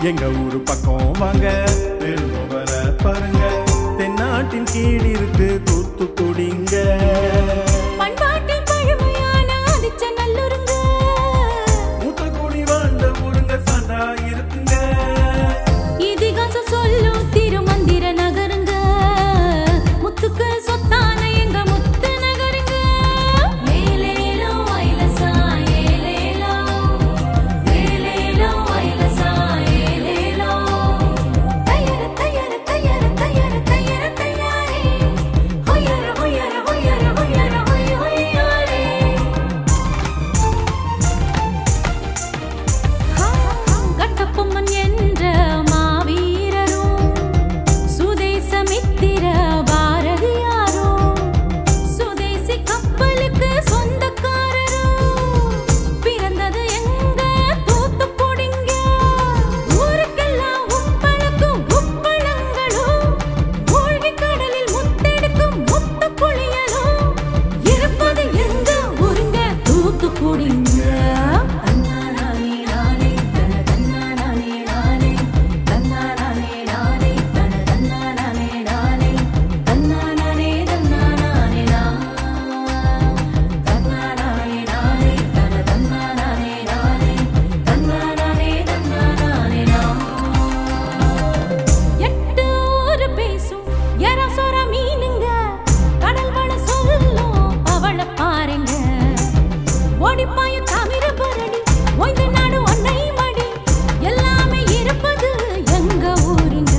எங்க ஊரு பக்கம் வாங்க பெருங்கோவல பாருங்க தென்னாட்டின் கீழ் இருக்கு தூத்துக்குடிங்க பண்பாட்டில் பழமையான அதிச்ச நல்லூருங்க மூத்தக்குடி வாழ்ந்த ஊருங்க சான்றா இருக்குங்க இதிகாசம் சொல்லும் திருமந்திர நகருங்க முத்துக்கு சொத்தான எங்க முத்து நகருங்க ஏலேலோ ஐலசா ஏலேலோ ஏலேலோ ஐலசா ஏலேலோ தயர தயர தயர தயர தயர தயாரே ஹொயர ஹொயர ஹொயர ஹொயர ஹொய் ஹொய்யாரே கட்டபொம்மன் என்ற மாவீரரும் சுதேசமித்திர பாரதியாரும் சுதேசி கப்பலுக்கு சொந்தக்காரரும் பிறந்தது எங்க தூத்துக்குடிங்க ஊருக்கெல்லாம் உப்பளக்கும் உப்பளங்களும் மூழ்கி கடலில் முத்தெடுக்கும் முத்து குளியலும் இருப்பது எங்க ஊருங்க தூத்துக்குடிங்க எட்டு ஊரு பேசும் எரசொர மீனுங்க கடல் வள சொல்லும் அவள பாருங்க ஓடிப்பாய தாமிரபரணி ஓய்ந்த நாடு ஒன்னை மடி எல்லாமே இருப்பது எங்க ஊருங்க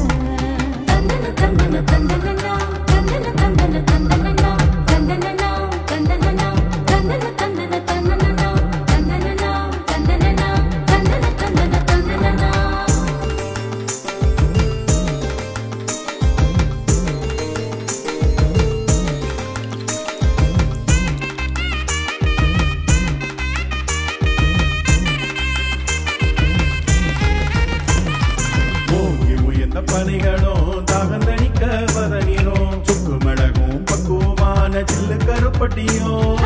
தந்தன தந்தன தந்தனனா தந்தன தந்தன தந்தனனா தந்தனனா தந்தனனா தந்தன தந்தன தந்தனனா தந்தனனா தந்தனனா தந்தன தந்தன தந்தனனா ஓங்கி உயர்ந்த பனிகளும் தாகந்தணிக்க வதனிரும் சுக்கு மிளகும் பக்குவமான சில்லு கருப்பட்டியும்